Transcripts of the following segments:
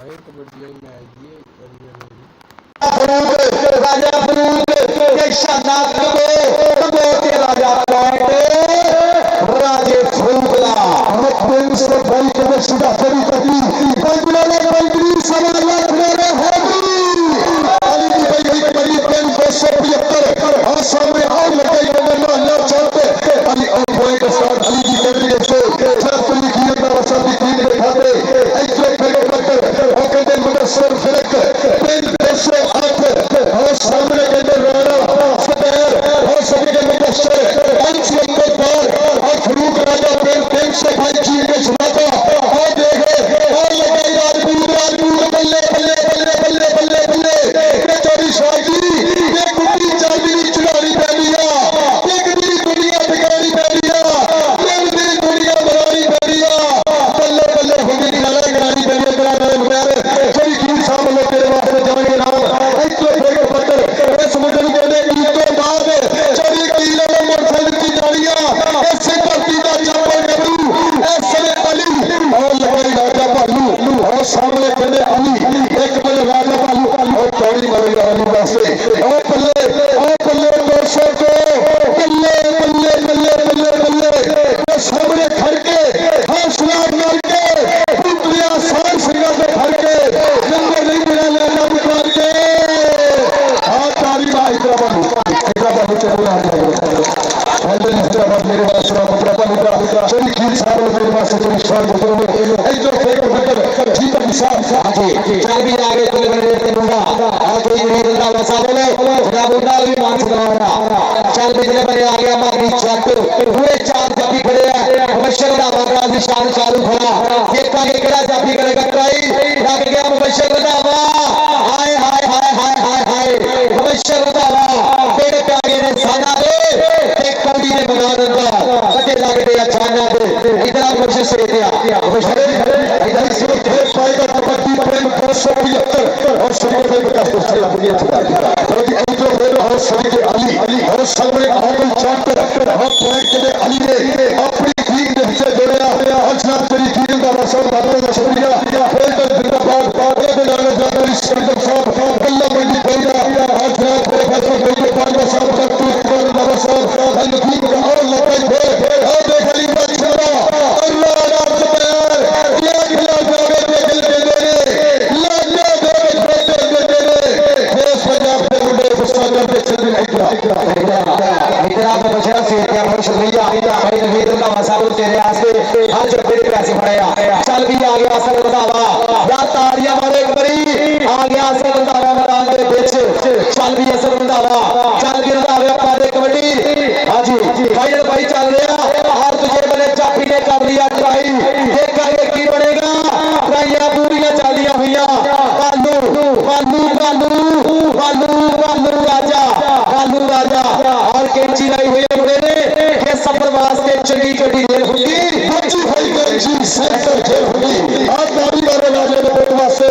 हाय kabaddi match दिए राजा फरूक एक शानदार राजा राजे फरूकला मुख्य से बड़ी कदर शुदा करी कभी बंगलोरे बंगली समाला मेरे होगी अली की बड़ी बड़ी पेन 275 और सामने और लगे नंबर ना चलते अली और पॉइंट स्टार्ट अली की बड़ी देखो छात्री की अंदर वसा की टीम के खाते एक फिर पत्थर और कहते मुदस्सर फिरक पेन 208 और सामने कहते राणा सदैर और सभी के मुदस्सर पंच नंबर 4 और फरूक राजा पेन से भाई जी के सुनाता और देखे और लगे राजपूत बल्ले बल्ले बल्ले बल्ले बल्ले बल्ले ये चोरी शादी ये गुड्डी चांदी चुरानी पैलिया ये गंदी दुनिया बिगाड़ी पैलिया ये गंदी दुनिया बनानी पैलिया बल्ले बल्ले होगी निकाला गाड़ी पैलिया करा रहे चोरी की साहब लोग तेरे वास्ते जाएंगे नाम एक तो फेंक पत्थर ये समुद्र के ने ईंटों मार चोरी की लोग मोटरसाइकिल की गाड़ियां ऐसे करती दा चप्पल गबरू ऐसे अली और लगाई राजा भालू और सामने कहने अली एक बड़े राजा भालू और चौड़ी वाली रानी वास्ते और पल्ले 200 को पल्ले पल्ले पल्ले पल्ले पल्ले वो सामने खड़ के हौसला मार के पुतलिया साल सिंगर में खड़ के नंबर नहीं मिला लेना उतार के हाँ तारीफ हैदराबाद से बोला हैदराबाद मेरे पास हैदराबाद चोरी खीर साहब मेरे पास चोरी स्वागत एक जो फेंक पत्थर जी पर निशान आगे चार भी आगे तुम मेरे तेनुगा आगे ये बंदा वसा बोले ना बंदा भी मान सकता चल बिजले पर आगे हमारी चक पूरे चार जापी खड़े हैं मुबशर का बाबरा निशान चालू खड़ा एक आगे कड़ा जापी करेगा ट्राई लग गया मुबशर का दावा हाय हाय हाय हाय हाय हाय मुबशर का दावा तेरे पे आगे ने साना रे एक कौड़ी ने बना दिया बटे लग गया छाना दे इधर कोशिश से दिया मुबशर इधर से फिर पाएगा कबड्डी प्रेम 275 और सभी को 50 से लग गया कबड्डी अंजो मेरे और सभी के अली और सामने अहमद चाहते और पॉइंट के लिए अली ने अपनी टीम के हिस्से जोड़ा और जनाब तेरी टीम का रसम बातों का शुक्रिया फिर तक जिंदाबाद एक लाने जाकर सिकंदर साहब अल्लाह मंडी बोला और जनाब प्रोफेसर बोले पांडा साहब का टूट कर नवाब साहब हम टीम का और लगाई है और देख अली का छोड़ा अल्लाह रात पर लाख लाख जावे के दिल के मेरे लाख लाख जावे के दिल के मेरे देश पंजाब के मुंडे गुस्सा करके चल इधर बचरा से क्या बहुत शुक्रिया भाई नवीद का मसाबुर तेरे आस्ते हर जब तेरे पैसे बढ़ाया चल भी आ गया असल बतावा या तारियां मारे एक बड़ी आ गया असल बतावा मैदान के बीच चल भी असल बतावा चल भी बतावा पादे कबड्डी हाजी फाइनल भाई चल रहा और तुझे बने चापी ने कर लिया ट्राई देख आगे की बनेगा ट्राइयां पूरियां चल दिया हुईया बालू बालू बालू बालू बालू राजा और कैंची लाई हुई है मुझे के सफर वास्ते चंगी चोटी जेल होगी बच्ची भाई कैंची सेंटर जेल होगी आज गाड़ी वाले राजे ने बोट वास्ते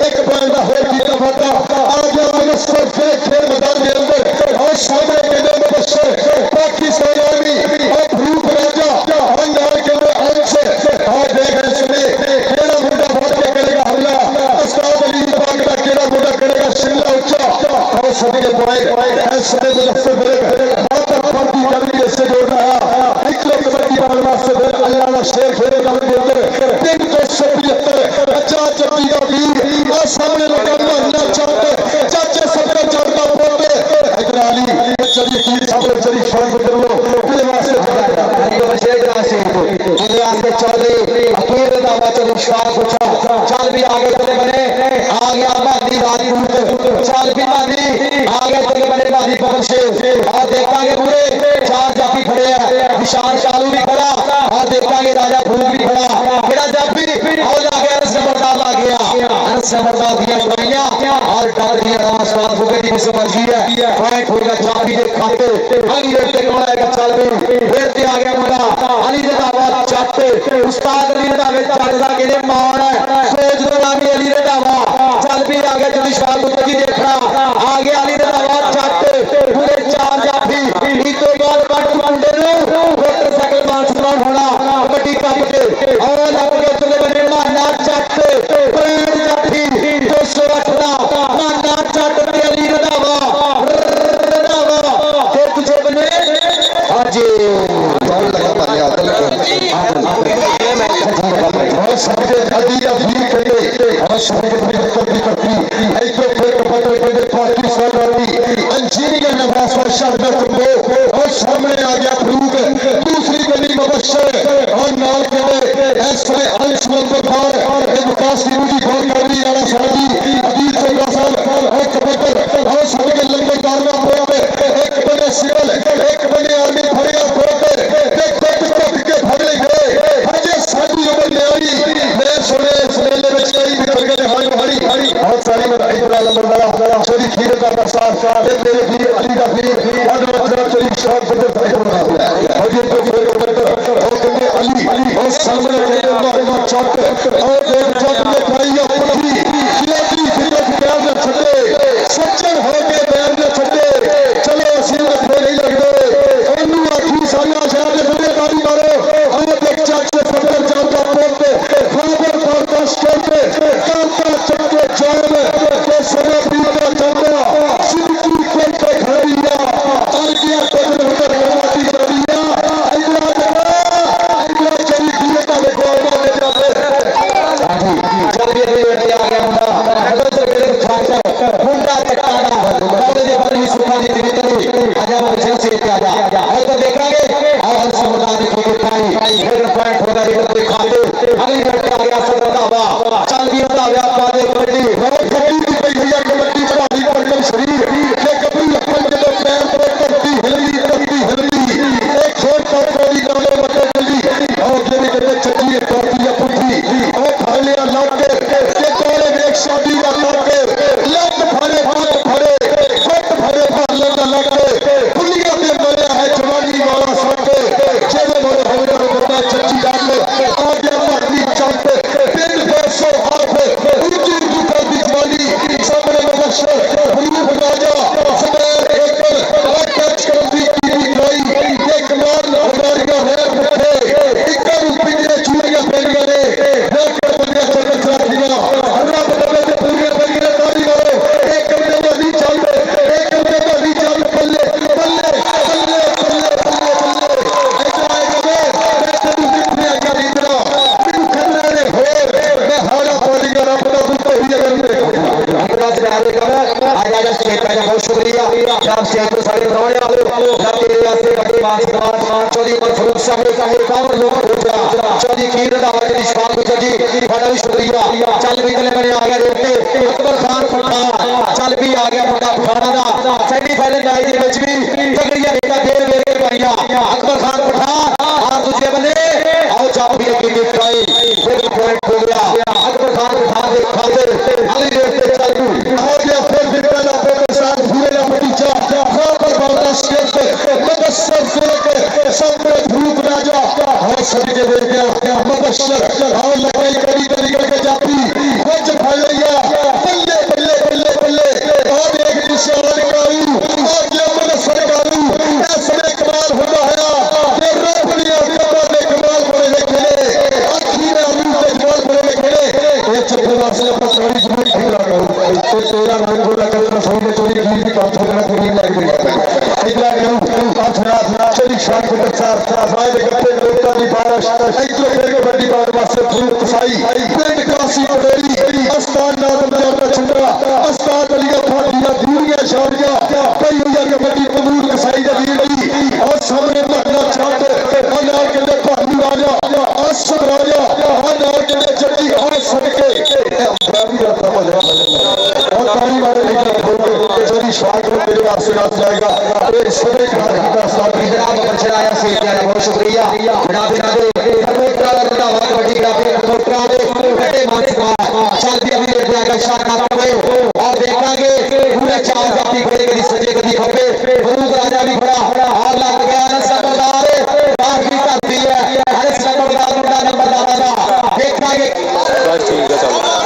एक पॉइंट का होल की दफा आ गया मिनिस्टर फिर खेल मैदान के अंदर और सामने के अंदर मुबशर पाकिस्तान आर्मी और फरूक राजा बंगाल के अंदर अंश और देख रहे सुने केड़ा मुंडा भाग के करेगा हमला उस्ताद अली पाक का केड़ा मुंडा करेगा शिमला उच्चा और सभी के पॉइंट ऐसे मुदस्सर बनेगा बात फर्जी जल्दी से जोड़ रहा एक लोग कबड्डी बालवा से अल्लाह का शेर खेलेगा के अंदर 375 50 चप्पी का वीर और सामने लगा मोहल्ला चाहते चाचा सबका चढ़ता पोते इधर अली चलिए की सामने चली शान कर लो मेरे वास्ते बताया अली को शेर का से मेरे वास्ते चौधरी अकीर दावा चलो शान पूछा चल भी आगे चले बने आ गया बादी राजपूत चल भी बादी आगे चले बने बादी पवन शेर और देखेंगे पूरे चार जाफी खड़े हैं निशान चालू भी खड़ा और देखेंगे राजा फूल भी खड़ा मेरा जाफी और आ गया जबरदस्त आ गया जबरदस्त दिया ट्राइयां और डाल दिया रास्ता भूखे की मर्जी है पॉइंट होगा जाफी के खाते अली देखते कौन आएगा चल भी देखते आ गया मुंडा अली ने दावा चाहते उस्ताद अली ने दावे चाहता के लिए मार है सोच दो नामी अली ने दावा चल भी आ गया जल्दी शाह को तकी देखना आ गया अली ने दावा चाहते पूरे चार जाफी इतो बाल कट मुंडे नु मोटरसाइकिल मानसमान होना कबड्डी कप के और लग के चले बने माना चाहते ब्रांड जाफी शरीर की करती करती एक तो फिर पकड़ के पार्टी सरदारी इंजीनियर नवाज शब्द तुमको और सामने आ गया फरूक दूसरी गली मुबशर और नाल के ऐसे अंश बुखार विकास की रूढ़ी कौन कर रही है साजी अजीत साहब और कबूतर और सबके लंबे कारना पे एक बने सिविल एक बने आर्मी भरिया कोटे देख के भर ले गए अजय साजी उम्र ले आई मैं सुने इस मेले में कई निकल गए हरी हरी बहुत सारी इब्राहिम नंबर चोरी खीर का प्रसाद मेरे भी अली का भी और चोरी शॉट और ये तो और अली और सामने चौक और चौक में भाइयों पुठी खिलाड़ी फिरत प्यार न छटे सच्चन हो के प्यार न छटे चलो असीम पे नहीं लगते ओनू आखी सारिया शहर के जिम्मेदारी मारो और एक चाचे सफर चलता पोते खबर पड़ता स्टोर पे कांता चक्के जाम के समय पीता चलता सिद्धू कोई पे खड़िया और किया तो उधर करवाती रविया अगला चली दिए का देखो ले जाते चलिए ये आ गया मुंडा हदत के मुंडा चटाना बाबू जी बड़ी सुखानी दिली आजा मुझे से आजा है तो देखेंगे और समुदाय को दिखाई हेड पॉइंट होगा ये दिखा दे अगली घंटा आ गया सदरदावा चल भी होता व्यापार कबड्डी कबड्डी की कोई भैया कबड्डी पराली पर कम शरीर के कबड्डी अपन के पैर पर करती हिलरी एक छोट पर कोई नाले बटे जल्दी और ये भी कहते चलिए करती है पुठी और भाले लौट के तोड़े एक शादी का करके लट भरे भात भरे लट के पुलिया में मरे है जवानी वाला सबके चले मोरे हमें बता चची डाल ले आ गया पार्टी चलते दिन पैसों हाथ ऊंची कर दी जवानी सामने मुबशर हुलूफ राजा समय एक और टच कर दी टीवी लाई एक मार हमारी का है मुझे इक्का रुपये चूड़ियां पहन गए लेकर बनिया चल साथ दिया हमरा बदले से पूरे बनिया ताली मारो एक कमरे में नहीं चलते एक कमरे में नहीं चलते बल्ले बल्ले बल्ले बल्ले बल्ले ऐसा आएगा मैं तेरी जितने आएगा इतना तू करना रे हो मैं हारा पानी का नाम बता दूं तो ही अगर हमरा से आगे कर आजा स्टेट का बहुत शुक्रिया शाम से तो सारे रवाने वाले ना तेरे वास्ते बड़े बात चौधरी पर फरूक साहब का है काम लोग हो जा चौधरी कीर दावत की शाम को जी बड़ा शुक्रिया चल भी चले मैंने आ गया देखते अकबर खान पठान चल भी आ गया मुंडा पठाना दा सेमीफाइनल मैच ਦੇ ਵਿੱਚ भी तगड़िया बेटा देर बेर भाईया अकबर खान पठान और दूसरे बंदे आओ जाओ भी एक विकेट पाई फिर पॉइंट हो गया अकबर खान पठान के खातिर अगली रेस पे चालू और ये फिर विकेट पे साथ पूरे ना पीछे खबर बाउंड्री स्टेट पे मुबशर के सामने धूप राजा और सभी के देख गया मुबशर और लड़ाई कड़ी तरीके के जाती कुछ भैया बल्ले बल्ले बल्ले बल्ले और एक निशान कारू और ये मन सरकारू ऐसे कमाल होता है ये रोपड़िया कमाल ने कमाल बड़े खेले आखिर में अभी तक कमाल बड़े खेले एक चक्रवात से अपना सारी जिंदगी खेला तो तेरा नाम बोला करना सही में चोरी की बात होना पूरी लग गई इतना क्यों अथरा चली शान के साथ साथ करते लोटा की बारिश एक तो के बड़ी बात वास्ते फूल कसाई पिंड कासी बड़ेरी अस्तान नाम जाना चंद्रा अस्तान अलिया फाटिया दूरिया शारिया कई हुआ के बड़ी कबूल कसाई दा दी और सामने महला छाट अनार के ले पानी राजा असम राजा अनार के ले जट्टी और सड़के बाबी रखा हो जाए और ताली मारे चोरी स्वागत में मेरे वास्ते आ जाएगा ये सभी का साथ जनाब बचराया से बहुत शुक्रिया जनाब कबूतरा रंधावा कबड्डी ग्राफिक कबूतरा बड़े मानसिका चल भी अभी देखा शानदार हुए और देखेंगे पूरे चार जाती खड़े कभी सजे कभी खपे फरूक राजा भी खड़ा और लग गया नंबरदार बात भी करती है अरे नंबरदार मुंडा नंबरदार देखेंगे ठीक है चलो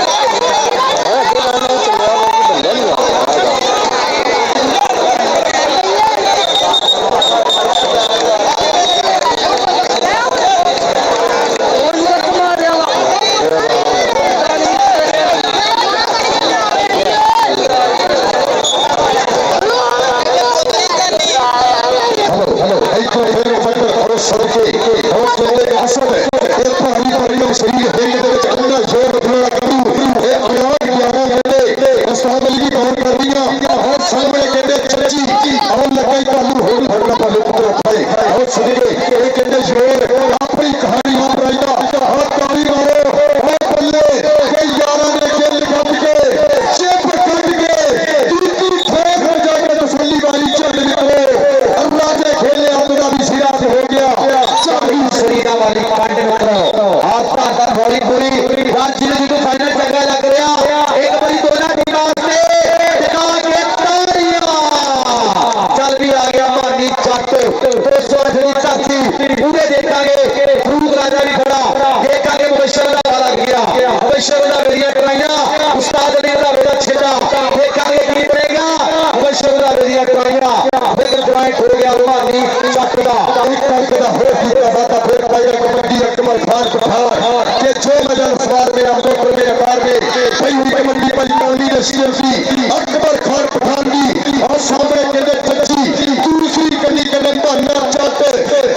अशरफ की, अकबर खान पठान की और सामने कहते चची, दूसरी कड़ी कहते भाना चाहते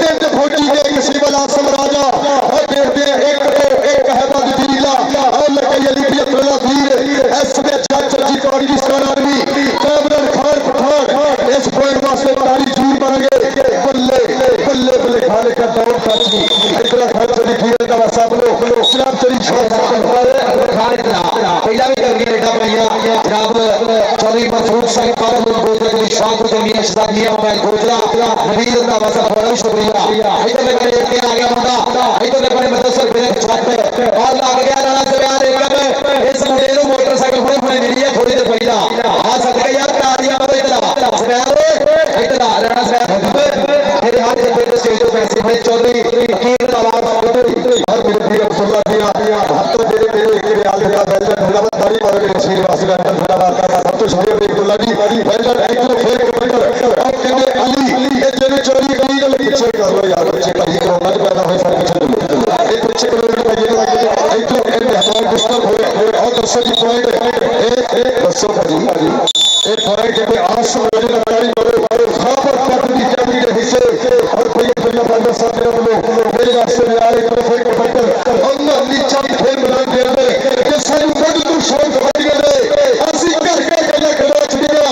तिंद फौजी ने किसी वाला राजा और देखते एक तो एक अहमद दीला और लगे अली बियतुल्ला वीर ऐसे चाचा जी पाकिस्तान आर्मी कामरान खान पठान इस पॉइंट वास्ते तारी जरूर बनेंगे। बल्ले बल्ले बल्ले खाने का दौर काची इतना खर्च नहीं किया का सब लोग सिर्फ तेरी शॉट खान इतना पहला भी कर गया बेटा भैया जनाब चौधरी मसूद साहब काबुल गोजरा की शान को मियां शहजाद मियां मोबाइल गोजरा नबील का बसा बड़ा शुक्रिया इधर में करे के आ गया बंदा इधर में बड़े मदरसे पे छत और लग गया राणा से यार एक इस मुंडे नु मोटरसाइकिल फड़े फड़े मिली है थोड़ी देर पहला आ सकते यार तालियां बजाओ इधर सयार इधर राणा साहब मेरे हाथ से पेट स्टेज पे पैसे भाई चौधरी फकीर नवाब और मेरे भी अब्दुल्ला दिया हाथों तेरे मेरे रियाल का बैल धन्यवाद दारी मारो के श्रीवास का धन्यवाद का सब तो शुक्रिया अब्दुल्ला जी बैल एक तो फेर कमेंटर और कहते अली ये जेने चोरी करी तो पीछे कर लो यार बच्चे का ये तो मत पैदा होए सर पीछे ये पीछे करो ये एक तो एक हमारा डिस्टर्ब हो और दसों की पॉइंट एक दसों भाजी एक पॉइंट के आंसू मेरे तारी मारो खबर पटनी जमी के हिस्से और कोई दुनिया बंदा सब लोग मेरे रास्ते में आ रहे हैं फेर कमेंटर और नीचा फेर बना दे के सारी बड़ तू शौक बन गए असि कर के खड़ा छड़िया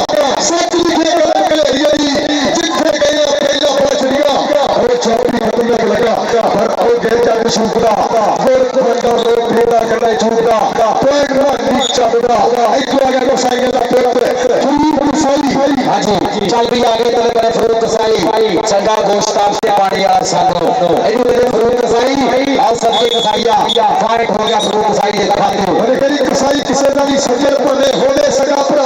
सच लिखे कर यही जिथे गया पहला पड़ छड़िया और चौड़ी खतरनाक लगा पर ओ गए जाके छूटा और बंदा लोग फेरा करना छूटा तो एक बार नीचा बेटा एक तो आगे को साइकिल का पेपर हां जी चल भी आगे चले बड़े फरूक कसाई चंगा गोश्ताब से पानी वाला साधो एनु मेरे फरूक कसाई और सबके कसाईया फाइट हो गया फरूक कसाई के खाते अरे करी कसाई किसे दा भी सजर पर होने सगा भरा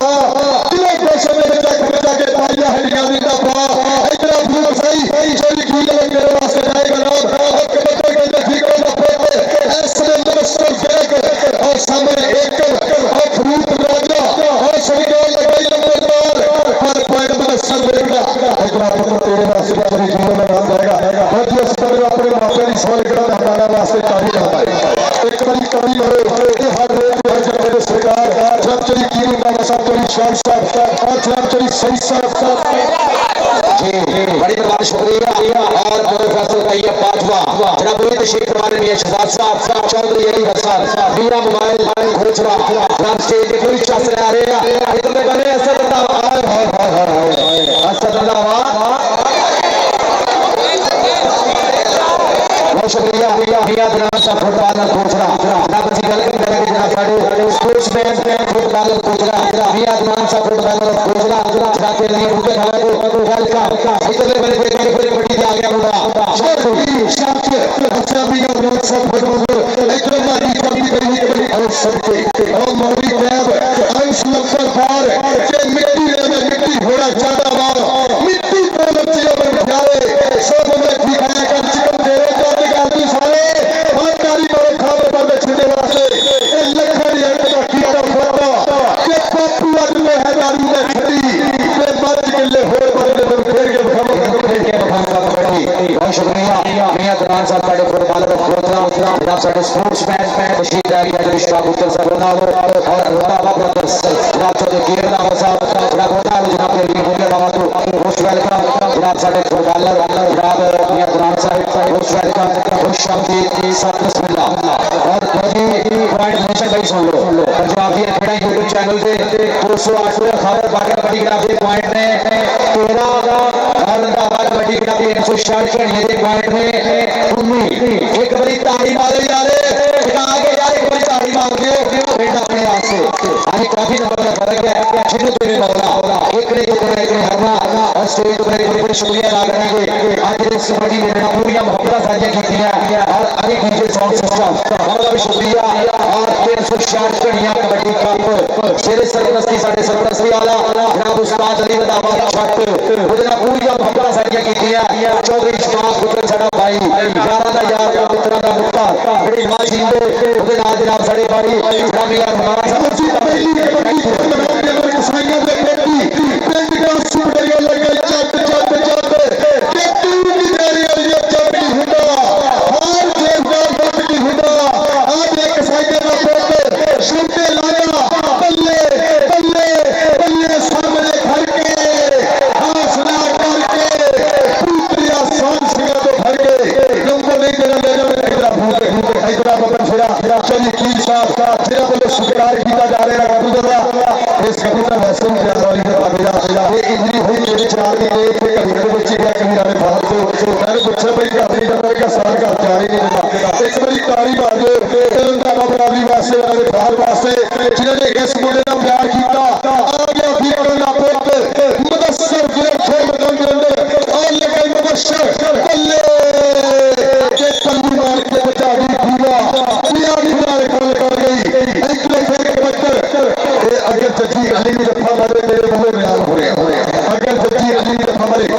दिले पेशे में बचा के पाया है निगामी का पा इतना फरूक कसाई चोरी की लगे मेरे वास्ते जाएगा नाम और कबूतर के देखी को ना पेट ऐसे मिनिस्टर के और सामने एक और फरूक राजा और सभी लगाई सर बेटा इतना तेरे वास्ते तेरे जीवन में नाम जाएगा और जो सर अपने मापे की सोल करा हमारा वास्ते तारीफ करता है एक बारी कमी करो ये हर रोज हर जगह सरकार जब तेरी कीरी का सब तेरी शान साहब और जब तेरी सही साहब जी बड़ी बड़ा शुक्रिया और प्रोफेसर का ये पांचवा जनाब रोहित शेख हमारे मियां शहजाद साहब चौधरी अली हसन मियां मोबाइल घोचरा जनाब स्टेज पे कोई चांस आ रहे हैं इतने बने ऐसे बंदा हाय बहुत शुक्रिया मियां दिनार साहब फुटबॉलर घोचरा जनाब जी वेलकम करेंगे जनाब साडे स्पोर्ट्समैन फुटबॉलर घोचरा मियां दिनार साहब फुटबॉलर घोचरा जनाब के लिए बुके खाने को वेलकम इतने बड़े बड़ी आ गया मुंडा छोटी शांति अच्छा भी और सब फुटबॉलर इतने मारी कभी कभी और सबके और मौली टैब अंश लफर पार के मिट्टी घोड़ा ज्यादा बार मिट्टी को बच्चे बन जाए सब में दिखाया कर चिकन दे रहे जाते गाली सारे हमारी बड़े खाने पर छुटे वास्ते लखन ये का कीड़ा फोटा के पप्पू अगले है गाड़ी में खड़ी पे मर्द के लिए होड़ पर फेर के बखान बहुत शुक्रिया मियां दिनार साहब साडे फुटबॉलर घोचरा जनाब साडे स्पोर्ट्समैन बशीर दारी अली विश्वा गुप्ता साहब रोनाल्डो और रोनाल्डो ब्रदर्स जनाब चौधरी कीरदा साहब जनाब रोनाल्डो जनाब के लिए बोले बाबा को मोस्ट वेलकम जनाब साडे फुटबॉलर जनाब मियां दिनार साहब मोस्ट वेलकम खुश शांति साथ बिस्मिल्लाह और मोदी पॉइंट मोशन भाई सुन लो पंजाब दी खड़ा YouTube चैनल पे 208 खबर बाकी बड़ी ग्राफ दे पॉइंट ने 13 और अंदाज बड़ी ग्राफ 160 के ये पॉइंट में उम्मी एक बड़ी ताड़ी मारे यार आगे यार एक बड़ी ताड़ी मार दो बेटा अपने हाथ से अभी काफी नंबर का फर्क है जिन्हों तेरे मौला एक ने हरना और स्टेज पर बड़े शुक्रिया अदा करेंगे आज इस बड़ी मेरे पूरी मोहब्बत साझा की है और अभी डीजे साउंड सिस्टम बहुत भी शुक्रिया और 360 कड़ियां कबड्डी कप शेरे सरपरस्ती साडे सरपरस्ती वाला जनाब उस्ताद अली रदाबाद छट उधर पूरी मोहब्बत साझा की है चौधरी शबाब गुजर साडा भाई यारा दा यार मित्रा दा मुक्ता बड़ी नाजी दे उधर नाल जनाब साडे भाई जनाब यार हमारा सबसे पहली कबड्डी कसाईयां दे बेटी पिंड का सुंदरिया लगे चट चट चट केतू की देरी वाली चपड़ी हुंडा हार जेलदार बकरी हुंडा आज एक कसाईयां दा पुत्र सुनते लाया बल्ले किया जा रहा है कबूतर इस कबूतर वैसे भी प्यार वाली का ये इंजरी हुई मेरे चार के लिए कभी मेरे बच्चे क्या कभी जाने बाहर से मैंने पूछा भाई काफी नंबर का साल का तैयारी नहीं देता एक बारी ताली मार दो तेलंगाना बराबरी वास्ते वाले बाहर वास्ते जिन्होंने इस मुंडे का प्यार किया आ गया फिर करना पुत्र मुदस्सर गिरफ्तार मदन के अंदर और लगे मुबशर बल्ले के पल्लू मार के बचा दी पूरा दुनिया की नारे कॉल कर गई एक फिर कबूतर अगर जजी अली ने दफा मारे मेरे मुंह में आग हो रहे अगर जजी अली ने दफा मारे एक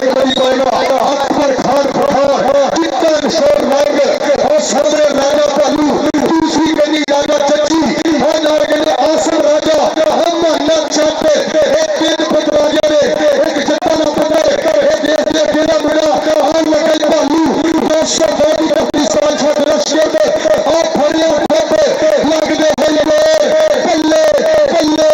कबड्डी पाएगा अकबर खान पठान कितना शोर मार और सामने राजा पल्लू दूसरी गली राजा जजी और नारगले आसम राजा हम ना चाहते एक दिन पद राजा ने एक जत्ता ना पकड़ एक देश ने बिना बिना और लगे पल्लू दोस्तों बहुत अपनी साल छठ रशिया में और फरिया उठाते लग दे बल्ले बल्ले बल्ले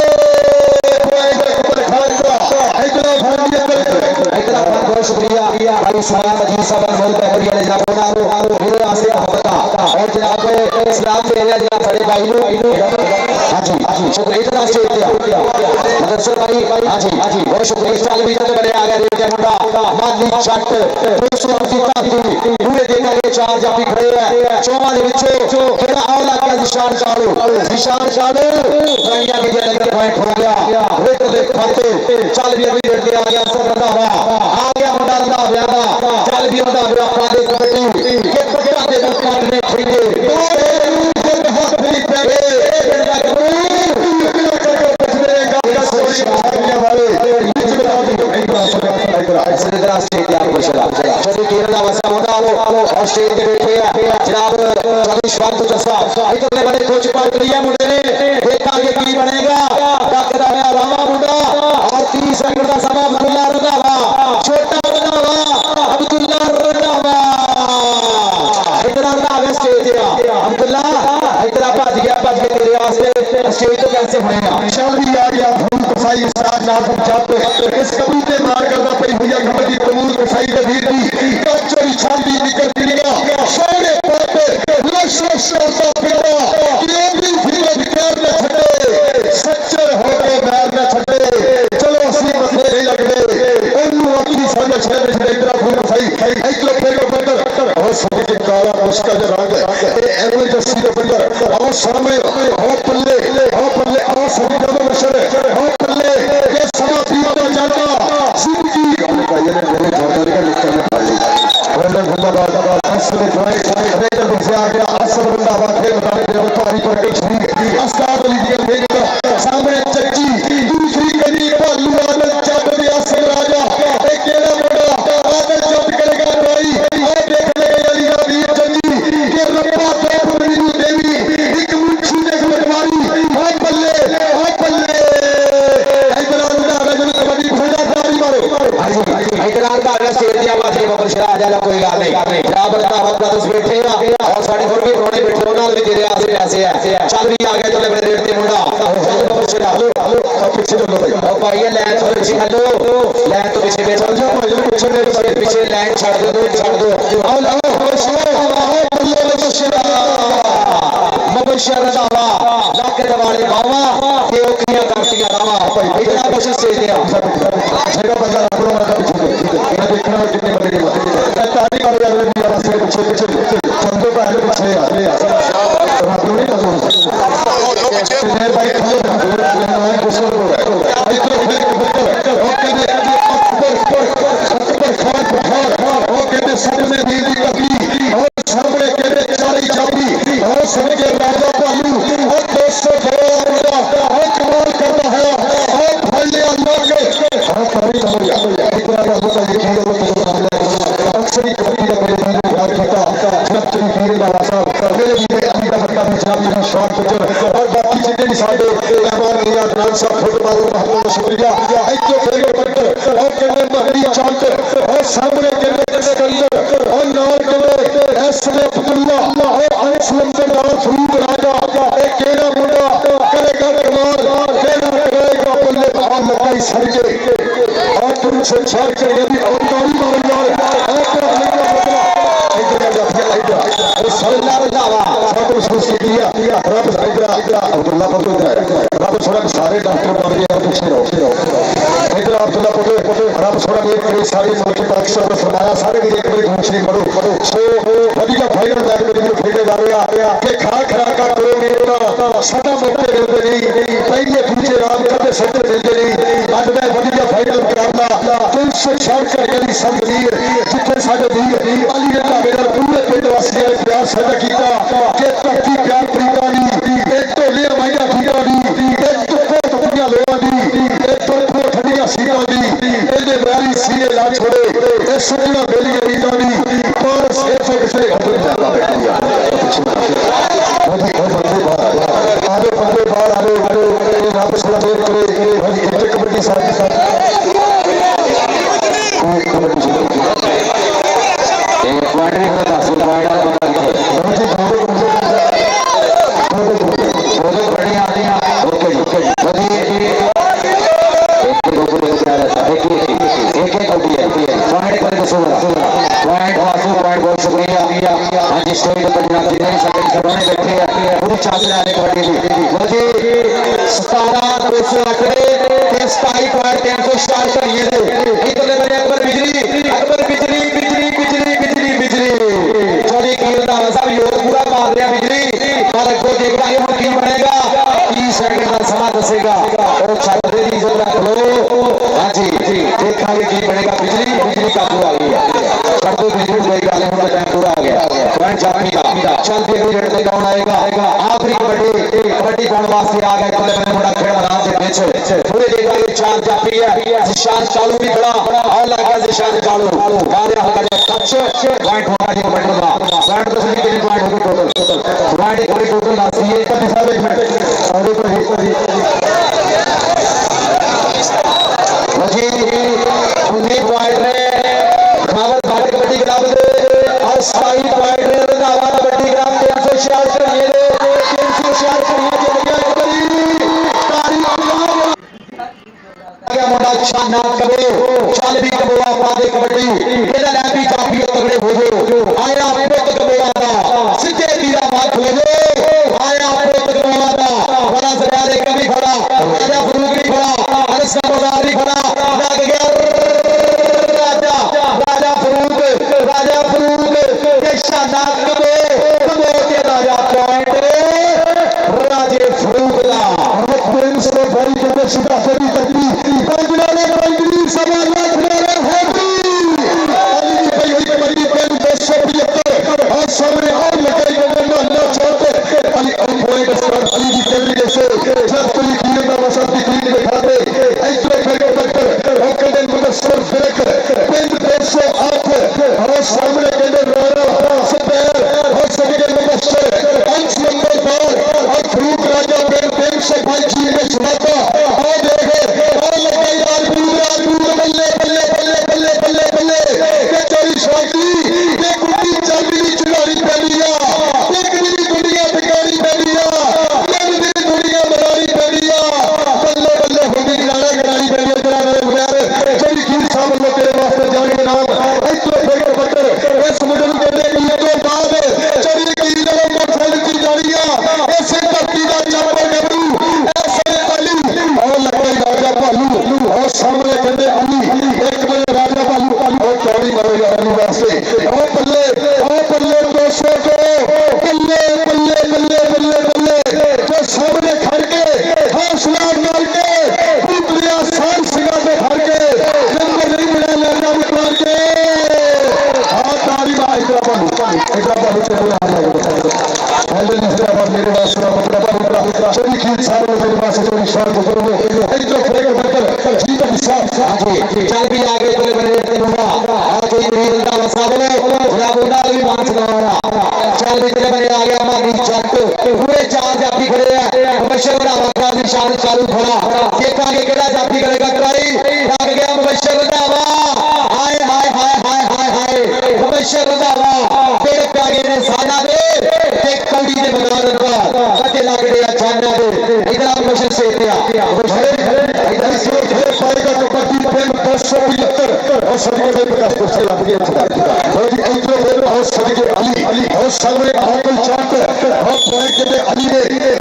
बहुत शुक्रिया भाई सुनाया मजीद साहब बहुत बेहतरीन है जनाब मेरे आसे मोहब्बत और जनाब इस्लाम दे रहा जनाब बड़े भाई नु हां जी शुक्रिया इतना स्टेज दिया मदरसा भाई हां जी बहुत शुक्रिया इस साल भी तो बड़े आ गए रेटे मुंडा मानी छट 280 ताती पूरे देखा के चार जाफी खड़े है चौवा दे विचों केड़ा औला का निशान चालू रानिया के लिए पॉइंट हो गया रेट दे खाते चल भी अभी रेट आ गया सब रंधावा आ गया मुंडा रंधावा चल भी रंधावा अपना दे कबड्डी के पकड़ा दे काट में खरीदे हाथ भी पे स्टेज पे बैठे हैं जनाब बड़े कोच पार्ट लिया मुंडे ने देखा कि की बनेगा टकदा है रामा मुंडा और 30 सेकंड का समय अब्दुल्ला रंधावा छोटा रंधावा अब्दुल्ला रंधावा इतना रंधावा स्टेज पे अब्दुल्ला इतना भज के तेरे वास्ते स्टेज तो कैसे बनेगा विशाल भी आ गया भूल कसाई साथ नाथ जब इस कबूते मार करना पई भैया कबड्डी तमूर कसाई के वीर दी चोरी छांदी निकल पिलेगा सारे पापे लश का पिता ये भी फिर प्यार न छड़े सच्चे हो के मैर न छड़े चलो असली मसले नहीं लगदे ओनू अपनी समझ छड़े इतना भूल कसाई एक लो फिर बंदर और सब के काला मुश्किल रंग ये एवरेज जस्सी के बंदर और सामने हो पल्ले और सभी जगह मशरे हो पल्ले ये समा पीता जाता जिंदगी का ये मेरे जोड़ने का निकलने वाली वरना घुमाबाद असर ड्राइव रेटर से आ गया असर बंदा खेल बताने दे पारी पर के छड़ी अस्ताद अली जी के सामने चच्ची दूसरी गली पल्लू आदल जब भी असर राजा एक केला बड़ा आदल जब करेगा भाई और देख लेगा अली का वीर चंदी के रब्बा तो बनी देवी एक मुंशी ने कमारी हाय बल्ले हैदराबाद का रजन कबड्डी खोजा तारी मारो हैदराबाद का स्टेज दिया बात है बबर शरा जाला कोई बात नहीं जनाब रंधावा ब्रदर्स बैठे और साडी होर भी प्रोने बैठे उन्हां दे तेरे आसे पैसे है चल भी आ गया तो बड़े रेट ते मुंडा बबर शरा हेलो पीछे चलो भाई और भाई लाइन थोड़ी पीछे हेलो लाइन तो पीछे बैठ जाओ पीछे लाइन छोड़ दो आओ मुबशर रंधावा लाके दवाले बावा के ओखियां करतियां रावा इतना कुछ स्टेज दिया जगह बजा रखो मत पीछे मैं देखना कितने बड़े के ताली मारो यार मेरा बस पीछे चंदो पहले पीछे यार रात में नहीं मेरे भाई खड़े कुछ हो रहा है इतना फिर ओके ओके सामने दीदी कभी और सामने के चारी चाबी और सबके राजा पल्लू और 202 और कमाल करता है और भाई अल्लाह के हां पानी हो गया इतना होता है कि अक्सर ही कभी का मेरे प्यार करता जब तेरी वीर नवासा मेरे भी अभी का बच्चा भी जान शॉट पिचर और बाकी जितने भी साडे मेहमान मियां अदनान साहब फुटबॉल बहुत शुक्रिया एक तो फेरे बंदर और कहने महदी चांद और सामने कहने सिकंदर और नाल कहने ऐसले अब्दुल्ला और अंसलम के नाल फरूक राजा एक केड़ा मुंडा करेगा कमाल केड़ा करेगा बल्ले बाहर लगाई सरके और तुम से छाड़ के ये भी औतारी मार यार और सल्लल्लाहु अलैहि वसल्लम सब कुछ किया अब्दुल्ला पटो रब थोड़ा सारे डॉक्टर बन गए पीछे रहो इधर अब्दुल्ला पटो रब थोड़ा एक बड़ी सारी मुल्क पाकिस्तान को फरमाया सारे की एक बड़ी घोषणा करो सो वधी का फाइनल मैच में खेले जा रहा कि खा खरा का 2 मिनट का सदा मौके मिलते नहीं पहले दूसरे रात कदे सदे मिलते नहीं अज मैं वधी का फाइनल मुकाबला 366 गली संगीर जिथे साडे वीर अली का मेरा पूरे पिंड वासियों ने प्यार साझा किया कि धरती प्यार प्रीता दी एक तो ले माइया भीड़ा दी एक तो टुकड़ियां लोआ दी एक तो ठंडियां सीना दी एने वाली सीने ला छोड़े ए सुनिया बेली रीता दी पर सिर्फ किसी घट नहीं जाता बैठिया आगे बंदे बाहर आगे रब थोड़ा देर करे एक कबड्डी साथ आखिरी कबड्डी पाने वास्ते आ गए मुंडा खेल मैदान से पीछे थोड़ी देर बाद चार जाफी है जिशान चालू भी खड़ा और लग गया जिशान चालू मारे हल्का टच पॉइंट होगा जी कबड्डी का पॉइंट तो सभी के पॉइंट हो गए टोटल पॉइंट थोड़ी टोटल राशि है 1 मिनट और ऊपर जी 19 पॉइंट रे खावर भाट कबड्डी क्लब दे और 27 पॉइंट रे रंधावा कबड्डी क्लब 366 ये 366 मुंडा शाना करे चल भी कबोआ पादे कबड्डी एदा लैपी चापी तगड़े हो जो आया पुत कबोआ दा सीधे तीरा मार हो जो आया पुत कबोआ दा बड़ा सजारे कभी खड़ा राजा फरूकड़ी खड़ा अरसा बाजारी खड़ा लग गया राजा फरूक के शाना कबो के राजा पॉइंट राजे फरूक दा और प्रेम से बड़ी के सीधा सभी तकली पंजनाले पंजनी सभा लाख मेरे हैप्पी अली की भाई हुई कबड्डी पेन 275 और सामने और लगाई गई ना छोटे अली पॉइंट स्कोर अली की कैमरे जैसे जब कोई कीर का वसत की टीम दिखाते ऐसे खेल कर ओके दिन मुदस्सर फिरक पेन 208 और सामने केंद्र रोरा सुपर और सभी के मुदस्सर 5 नंबर पर और फरूक राजा पेन 305 जी में सुनाता और देखे और लगाई बल्ले बल्ले बल्ले बल्ले बल्ले बल्ले ये चोरी शादी ये गुड्डी चाबी चुनारी पैलिया ये गुड्डी गुड़िया बिगाड़ी पैलिया ये गुड्डी गुड़िया मरारी पैलिया बल्ले बल्ले होगी गिराना गिरानी पैलिया तेरा मेरे प्यार चोरी खीर सामने लो तेरे वास्ते जाने के नाम ऐसे फेंक बकर इस मुझे कहने की तो बाद चोरी की जगह मोटरसाइकिल की गाड़ियां ऐसे धरती का चापर डबरू ऐसे अली और लगाई राजा भालू और सामने कहते अली एक बजे राजा भालू और चौड़ी मारेगा अली वास्ते ओ बल्ले 200 को बल्ले बल्ले बल्ले बल्ले बल्ले जो सामने खड़ के हौसला मार के पुतलिया शान सिंगा में भर के नंबर नहीं मिला लड़का मार के हां ताली बा इकरा भालू से बोला हेलो निस्ता मेरे वास्ते मतलब चोरी खीर सारे मेरे पास चोरी शान को करो इधर फेंक बकर जीत विश्वास आगे चल भी आगे चले बने मुंडा आगे नहीं रंधा वसा बोले जरा मुंडा भी मान चलाना चल भी चले बने आ गया मानी चट पूरे 4 जाफी खड़े हैं मुबशर रंधावा का निशान चालू खड़ा देखेंगे केड़ा जाफी करेगा ट्राई लग गया मुबशर रंधावा हाय हाय हाय हाय हाय हाय मुबशर रंधावा तेरे प्यागे ने साना दे एक कौड़ी दे मैदान पर कटे लागड़े अचानक दे इधर मुबशर से इधर से पाएगा कबड्डी पेन 275 और सभी के प्रकाश को से लग गया और जी इधर और सभी के अली और सामने आकल चाट और पॉइंट के अली ने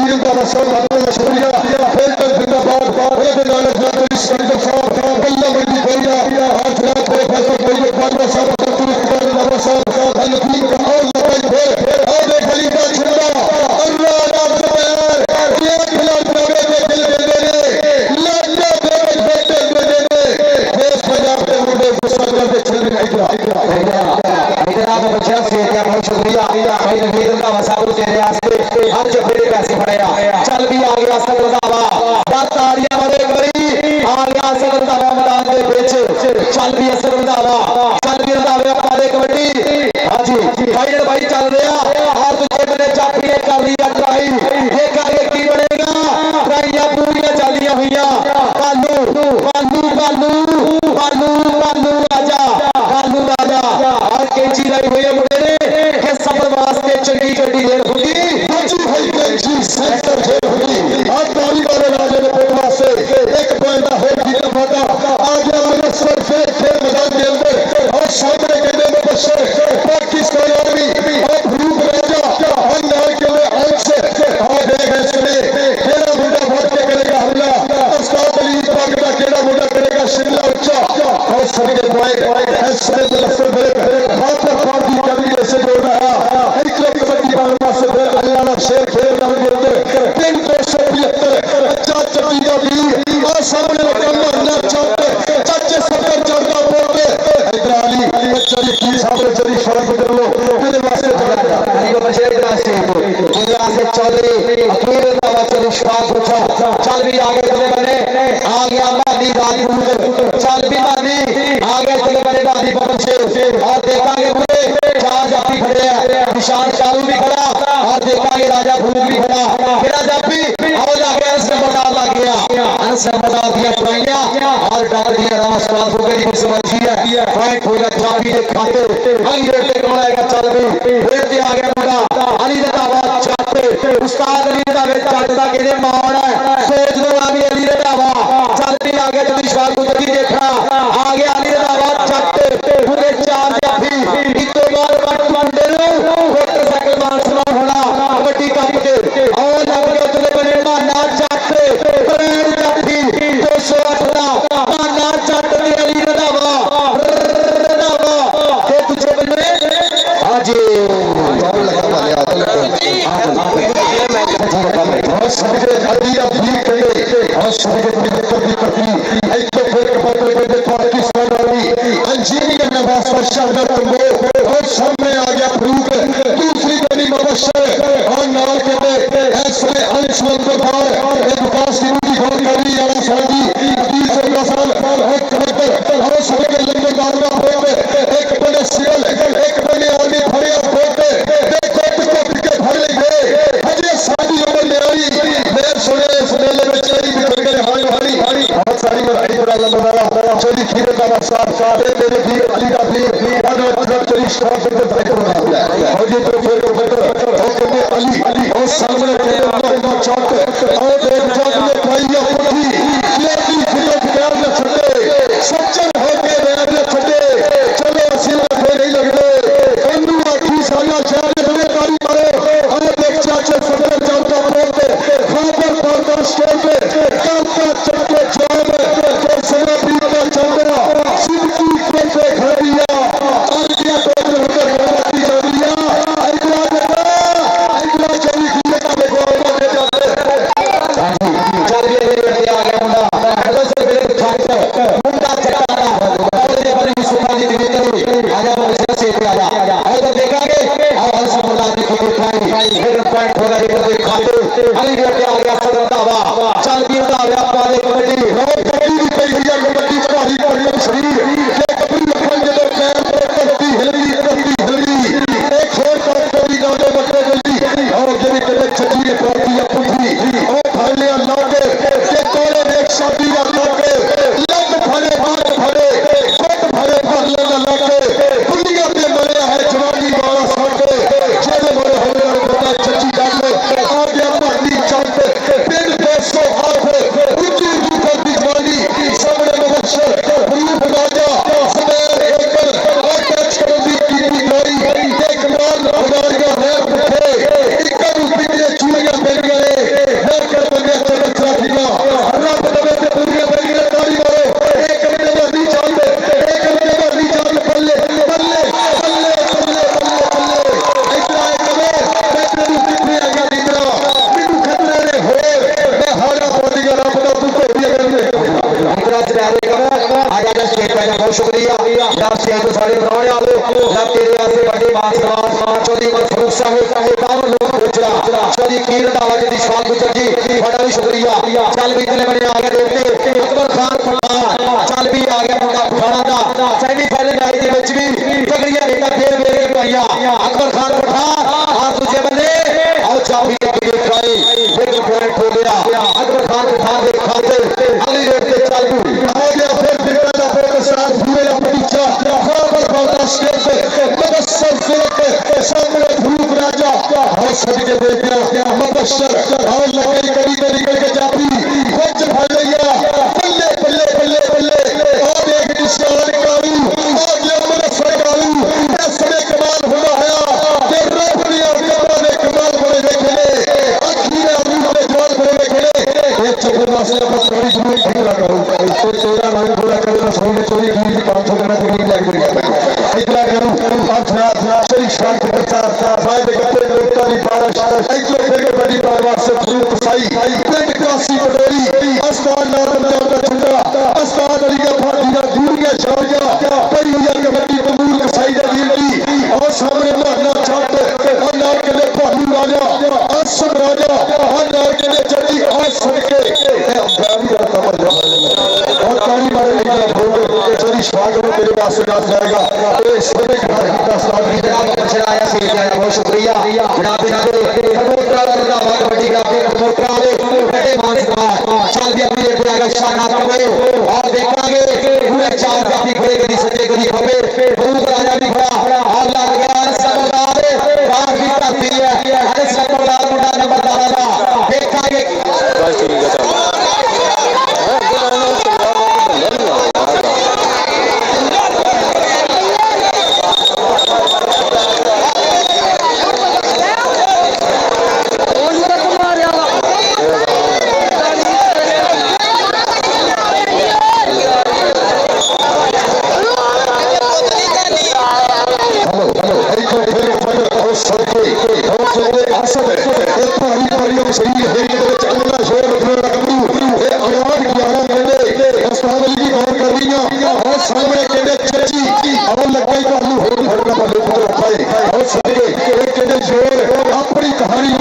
जिंदा बसो बाबा का शुक्रिया फिर तो जिंदाबाद बड़े नानक नाथ संत साहब कल्ला मंडी भैया आज रात प्रोफेसर कोई बाबा साहब सतगुरु बाबा साहब अलफी का और लगाई फिर और देख अली का छुड़ा अल्लाह नाम से प्यार ये खिलाफ नवे के दिल दे देने लाडा बेटे बेटे दे देने देश पंजाब के मुंडे गुस्सा करके चल का बच्चा से क्या बहुत शुक्रिया भाई नवीन का वसाबू तेरे वास्ते हर जफे पैसे फड़ेया चल भी आ गया सब बतावा या ताड़ियां बड़े करी आ गया सब बतावा मैदान के बीच चल भी असर बतावा चल भी बतावे पाले कबड्डी हां जी भाई चल रहा और तुझे मैंने चापी ने कर लिया ट्राई ये कार्य की बनेगा ट्राइयां पूरी चलियां हुईया बालू बालू बालू बालू बालू राजा और कैंची लाई हुई है मुझे ने कि सफर वास्ते चंगी चंगी देर होगी जी भाई कैंची सेंटर खेल होगी आज ताली वाले राजे ने पेट वास्ते एक पॉइंट हो जीत माता आ गया अमृतसर से खेल मैदान के अंदर और सामने कहने में बशर पाकिस्तान आर्मी और ग्रुप राजा और लाल किले आंख से और देख इसने केड़ा मुंडा भाग के करेगा हमला उस्ताद अली पाक का केड़ा मुंडा करेगा शिमला उच्चा और सभी के पॉइंट ऐसे लफ्ज़ मेरे हाथ पर पार्टी करनी ऐसे जोड़ रहा है एक क्लब कबड्डी बांग्ला से फिर अल्लाह शेर खेल रहा है अंदर 375 अच्छा चटी का भी और सामने रकम ना चाहते चाचे सफर चढ़ता बोलते हैदराली चली की सामने चली शराब कर लो मेरे वास्ते अली को बचे रास्ते गुजरात से चौधरी अकीर दावा चली शराब पूछा चल भी आगे चले बने आ गया मानी राजपूत चल भी मानी आगे चले बने दादी पवन से और देखांगे पूरे चार जाति खड़े हैं निशान चालू भी खड़ा और देखांगे राजा भूत भी खड़ा मेरा जापी और जाके अंश बता गया अंश बता दिया पुराइया और डाल दिया रामा सवाल हो गई समझी है पॉइंट होगा जापी के खाते अली रेट पे बनाएगा चल भी रेट पे आ गया मुंडा अली दा दावा चाहते उस्ताद अली दा दावे चाहता के ने मार है सोच लो अभी अली दा दावा चल भी आ गया जल्दी शाल को जल्दी देखा आ गया अली दा दावा चाहते पूरे चार जाफी इतो बार बट मंडे नु मोटरसाइकिल मार सुना होना कबड्डी कप के और लग गया चले बने माना चाहते प्रेम जाफी 208 माना चाहते अली दा दावा के तुझे बने हां जी बहुत सभी हल्दी अब भी करे और सभी को भी करती एक तो फिर कपड़े पे पाकिस्तान वाली इंजीनियर नवाज शानदार तुमको और सामने आ गया फ्रूक दूसरी गली मबशर और नाल के ऐसे अंशवन को पार एक विकास की ऊंची खोल कर रही है साजी अकील से रसल और कबड्डी और सभी के लंबे दारुआ होते एक बड़े सियल एक बड़े आदमी भरे होते देखो किसको बिके भर ले गए हजे साजी उम्र ले आई मैं सुने इस मेले में चली भी कर गए हारी हारी बहुत सारी बधाई बड़ा लंबा चली खीरे का साथ साथ मेरे भी अली का भी और चली स्टॉप से बना और ये तो फिर और अली और सामने के चौक और एक चौक में पाइया पुठी लेती फिर प्यार में छटे सच्चन हो के प्यार में छटे चलो असील में नहीं लगते बंदूआ की साला शहर में कारी मारे और एक चाचा सदर चलता बोलते खबर पर स्टोर पे कालका चक्के जाम तो सना पीता चंद्रा सिद्धि पे खड़िया और क्या तो होकर गलती कर दिया अगला चली की का देखो चल ये आ गया मुंडा तो से मेरे छात्र मुंडा चटाना और ये बड़ी सुखाली दिखती आजा मुझे से आजा और तो देखेंगे और सब मुंडा देखो उठाई फिर पॉइंट होगा ये खाते अली रेट आ गया सदर दावा चल भी दावा पाले कबड्डी रो कबड्डी की कई भैया कबड्डी बड़ी बड़ी शरीर के कबड्डी अपन के पैर पर कबड्डी हिलरी एक छोड़ कर कबड्डी गाने बकरे जल्दी और जरी के छठी के प्रार्थी पुठी और भाले अल्लाह के कोले एक शादी का के लग भरे हाथ भरे कोट भरे भरले अल्लाह के दुनिया पे मरे है जवानी वाला साथे जेले मरे होने वाले छठी डाले और ये अपनी चाहते बहुत शुक्रिया जनाब से तो सारे बनाने वाले जनाब तेरे आसे बड़े मान सम्मान चौधरी उमर फारूक साहब काम लोग गुजरा चौधरी कीर दावा जी शान गुजर जी बड़ा भी शुक्रिया चल भी इतने बड़े आगे देखते अकबर खान पठान चल भी आ गया मुंडा पठाना दा सेमीफाइनल मैच दे विच भी तगड़ियां रेटा फेर फेर के पाइया अकबर खान पठान और दूसरे बंदे और चाबी लेके खाई फिर पॉइंट हो गया अकबर खान पठान दे खाते अगली रेट पे चल भी आ गया फिर बिगड़ा दा फिर साथ पूरे अपनी चाह खबर बहुत स्टेप पे मदसर फिर सामने धूप राजा और सभी के देख रहा मदसर और लगे कड़ी कड़ी करके जाती कुछ भैया बल्ले बल्ले बल्ले बल्ले और देख निशान कारू आ गया मदसर कारू ऐसे कमाल हुआ है कि रेफरी और कमाल ने कमाल बड़े देखे आखिर आदमी ने कमाल बड़े देखे एक चक्कर वास्ते बस थोड़ी जरूर पूरा करूं तो तेरा लाइन पूरा करना सही में चोरी की 500 करना जरूर लग गया इतना करूं आप ना चली शान के प्रचार फायदे करते लोकता की बारिश एक तो फिर बड़ी बार वास्ते फरूक साई पिंड कासी पटोरी अस्तान नाम का छुटा अस्तान अली का फाटीरा दूरिया छाड़िया परी हुई कबड्डी कबूल कसाई दा वीरती और सामने महला छत और नार के लिए भालू राजा आसम राजा और नार के लिए चढ़ी आज सड़के और ताली मारे चोरी स्वागत मेरे पास जाएगा सभी का स्वागत जनाब आया से बहुत शुक्रिया जनाब कबूतरा कबड्डी का कबूतरा बड़े मान सम्मान चल भी अपनी रेट आएगा शानात करो और देखेंगे पूरे चार काफी खड़े कभी सच्चे कभी खबे फरूक राजा भी खड़ा और लग गया सबदार बाहर भी करती है अरे सबदार मुंडा नंबर 12 देखेंगे बस ठीक है चलो अपनी कहानी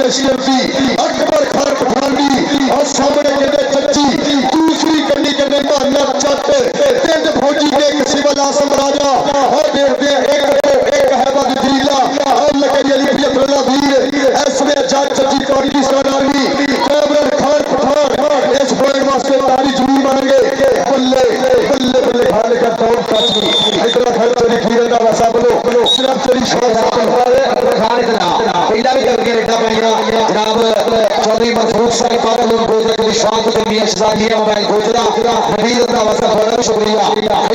अकबर खान पठानी और सामने कहते चच्ची दूसरी कंडी कहते महला चट पिंड फौजी के सिविल आसम राजा और देखते एक है बदीला और लगे अली प्रियला वीर ऐसने जज चच्ची पाकिस्तान आर्मी कैमरन खान पठान इस पॉइंट वास्ते ताली जरूर मारेंगे बल्ले बल्ले बल्ले खाने का दौड़ काची इतना खर्च नहीं खीरे का वसा बोलो सिर्फ तेरी शौक खाने का पहला भी करके रेटा पाइया जनाब चौधरी मफरूक साहब का लोग गोजरा के विश्वास को मियां शहजादी मोबाइल गोजरा नबीर का वसा बड़ा शुक्रिया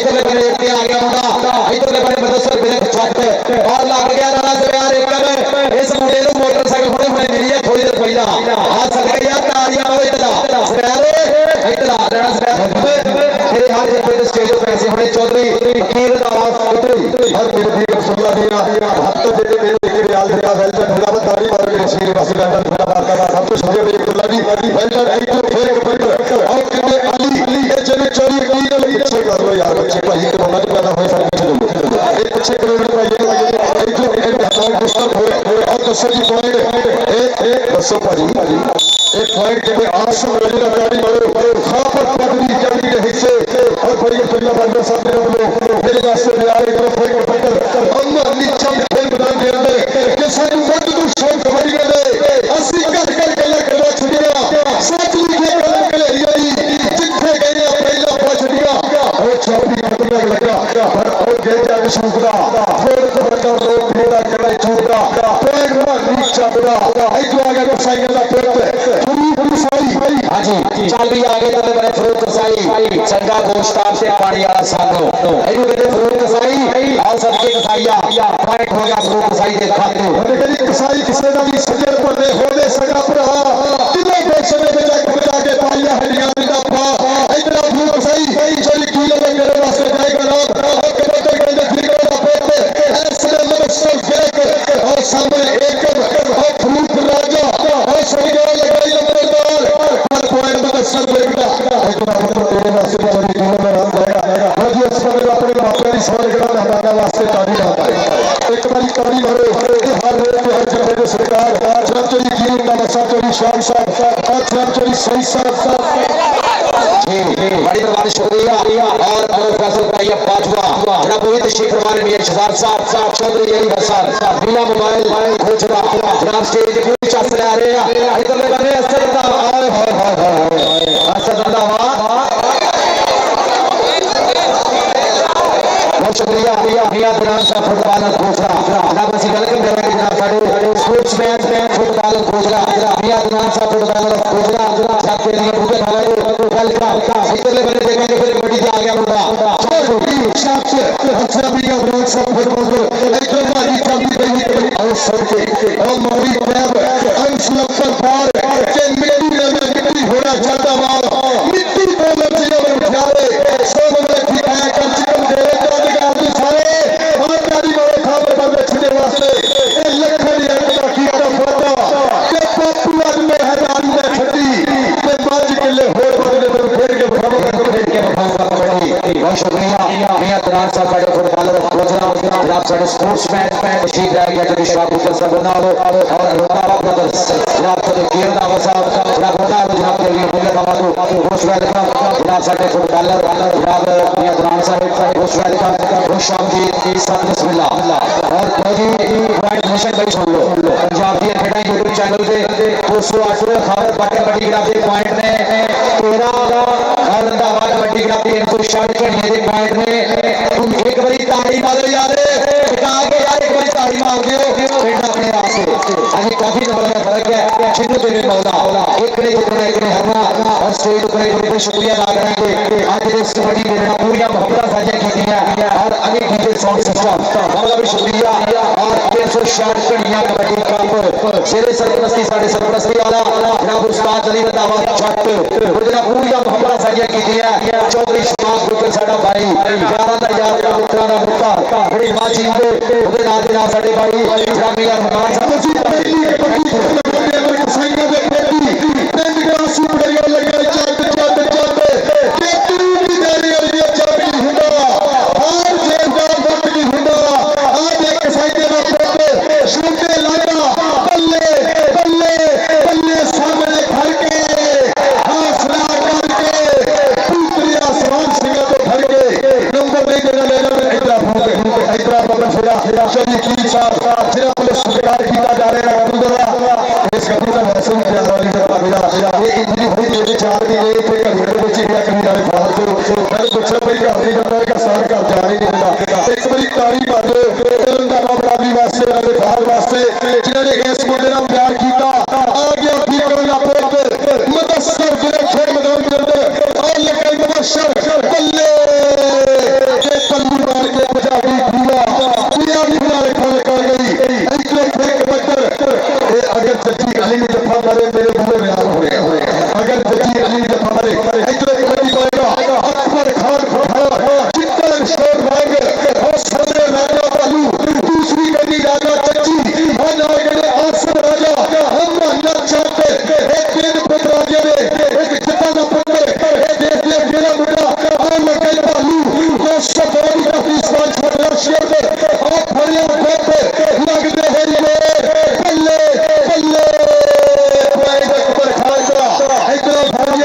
इधर ले बड़े आ गया मुंडा इधर ले बड़े मदसर बिन छत और लग गया दादा से यार एक कर इस मुंडे को मोटरसाइकिल होने होने मिली है थोड़ी देर पहला आ सके यार तालियां मारो इतना सरे इतना दादा मेरे हाथ पे स्टेज पे ऐसे होने चौधरी कीर दावा चौधरी हर मेरे भी सुनला दिया हाथ दे दे मेरे रियाल का वेलकम खुदावत दाढ़ी मार के शेर वासी का खुदा बात का सब कुछ मुझे एक लगी वेलकम एक तो फेर के और कितने अली ये जने चोरी की गल पीछे कर लो यार बच्चे भाई के मत पैदा होए सब कुछ एक पीछे करोड़ का ये एक जो एक हमारे दुश्मन हो और दसो जी पॉइंट एक दसो भाई एक पॉइंट के आसम रजी का गाड़ी मारो खापर पगड़ी चढ़ी के हिस्से और बड़ी पल्ला बंदर सब लोग मेरे वास्ते यार एक तरफ फेंक पकड़ अल्लाह नीचा खेल बना के अंदर के सारे वक्त तो शौक बड़ी गए असली कर गला छुड़िया सच कसाई का पुत्र साई हां जी चल भी आगे तो मेरे फरूक कसाई चंगा गोश्ताब से पानी वाला साधो एनु कहते फरूक कसाई और सबके कसाईया पॉइंट हो गया फरूक कसाई के खाते और कभी कसाई किसी का भी सजर पर दे हो दे सगा भरा कितने बेशरे में जाके के पालिया हड्डियां का पा इतना फरूक कसाई चल किलो में मेरे वास्ते जाए करो और कब तक कहते फिर का पुत्र ऐसे मसल फेंक और सामने एक और फरूक राजा और सगा लगाई लंबरदार पर पॉइंट में सर बेटा इतना तेरे वास्ते चोरी किलो में राम जाएगा और ये सब अपने बापे की सवाल करा हमारा वास्ते तारी ना पाए एक बारी कड़ी मारो हर रोज के हर जगह पे सरकार जब चोरी कीन का मसा चोरी शाम साहब और जब चोरी सही साहब जी बड़ी बड़ी शुक्रिया और प्रोफेसर भाई पांचवा जनाब मोहित शेख हमारे मियां शहजाद साहब चौधरी यही बसा बिना मोबाइल घोषणा जनाब स्टेज पूरी चास ले आ रहे हैं इधर ले बने असर दा हाय हाय हाय असर दा बहुत शुक्रिया मियां दिनान साहब फुटबॉलर घोषणा जनाब ਅਸੀਂ वेलकम करेंगे जनाब ਸਾਡੇ स्पोर्ट्समैन फुटबॉलर घोषणा मियां दिनान साहब फुटबॉलर घोषणा जनाब के लिए बुके हमारे वेलकम इधर ले बने देखेंगे फिर कबड्डी से आ गया मुद्दा अच्छा भी का ब्रांच सब फुटबॉलर इधर मारी चलती रही और सबके और मौरी क्लब अंश लक्कर पार के मिट्टी होना चाहता मार मिट्टी बोलर जिले में उठाए सब में ठिकाना कर चिकन दे सारे और गाड़ी वाले खाने पर बैठने वास्ते लखन का कीड़ा फटा के पॉपुलर में हैरान में खड़ी के बाज के लिए होड़ बदले पर फेर के भागा पड़ी बहुत शुक्रिया मियां दिनान साहब बड़े फुटबॉलर घोषणा जनाब सारे स्पोर्ट्समैन तशरीफ लाए गए तो शबाब पुत्र सब बना लो और रोना ब्रदर्स जनाब सारे कीरदा वसाब जनाब बना लो जनाब के लिए मुल्ला बाबू खुश वेलकम जनाब सारे फुटबॉलर जनाब मियां दिनान साहब खुश वेलकम खुश आमदीद सब बिस्मिल्लाह और कोई पॉइंट मिशन भाई सुन लो पंजाब दी खेड़ा यूट्यूब चैनल पे 208 खबर बाटे बड़ी गिरावट पॉइंट ने 13 और रंधावा बड़ी गिरावट 360 घड़ियां के पॉइंट ने तुम एक बारी ताड़ी मारो यार टिका के यार एक बारी ताड़ी मार दो बेटा अपने आप से अभी काफी नंबर में फर्क है चिन्ह देने मौला एक ने जितना एक ने हरना और स्टेज पर बड़े शुक्रिया अदा करेंगे आज इस कबड्डी में पूरी मोहब्बत साझा की है और अनेक डीजे साउंड सिस्टम बहुत भी शुक्रिया और 360 घड़ियां कबड्डी कप शेरे सरपरस्ती साडे सरपरस्ती वाला जनाब उस्ताद अली रंधावा जट और जनाब पूरी मोहब्बत साझा की है चौधरी शबाब पुत्र साडा भाई यारां दा यार मित्रां दा मित्र बड़ी माजी दे ओदे नाल दे नाल साडे भाई जामिया रहमान साहब जी पहली कबड्डी कसाईयां दे बेटी पिंड कासू बड़िया लगे चट केतरी दी देरी वाली चाबी हुंदा हार जेदा वक्त दी हुंदा आज एक कसाई दा पुत्र शुंडे लागा बल्ले बल्ले बल्ले सामने भर के हौसला करके पुत्री आसमान सिंह को भर के नंबर दे देना लेना हैदराबाद फिरा शरीकी साहब जिला पुलिस सरकार कीता जा रहा है अब्दुल्ला इस कबूल का मौसम क्या वाली का ये इंजरी हुई मेरे 4 दिन ये पे कभी बच्चे क्या कभी जाने बाहर से हर बच्चा भाई का अपनी बंदा का सार का जाने नहीं देता एक बड़ी तारीफ मार दो रंधावा बरादरी वास्ते वाले बाहर वास्ते जिन्होंने इस मुद्दे का प्यार किया आ गया फिर करना पुत्र मुदस्सर जिले खेल मैदान के अंदर और लेकिन मुबशर बल्ले के पल्लू मार के पंजाबी पूरा रेखा कर गई इतने फेंक बच्चर अगर जज्जी अली ने दफा मारे मेरे बुरे बयान हो रहे अगर जज्जी अली ने दफा मारे इतने कबड्डी पाएगा अकबर खान पठान चित्तन शोर मांग और सामने राजा बालू दूसरी गली राजा चच्ची और नागरे आसम राजा हम मोहल्ला चाहते एक दिन पुत्र राजा ने एक चित्ता का पुत्र एक देश ने मेरा मुद्दा और लगे बालू तो सफारी का विश्वास छोड़ शेर और फरिया पे लगते हैं ये बल्ले बल्ले अकबर खान का हैदराबाद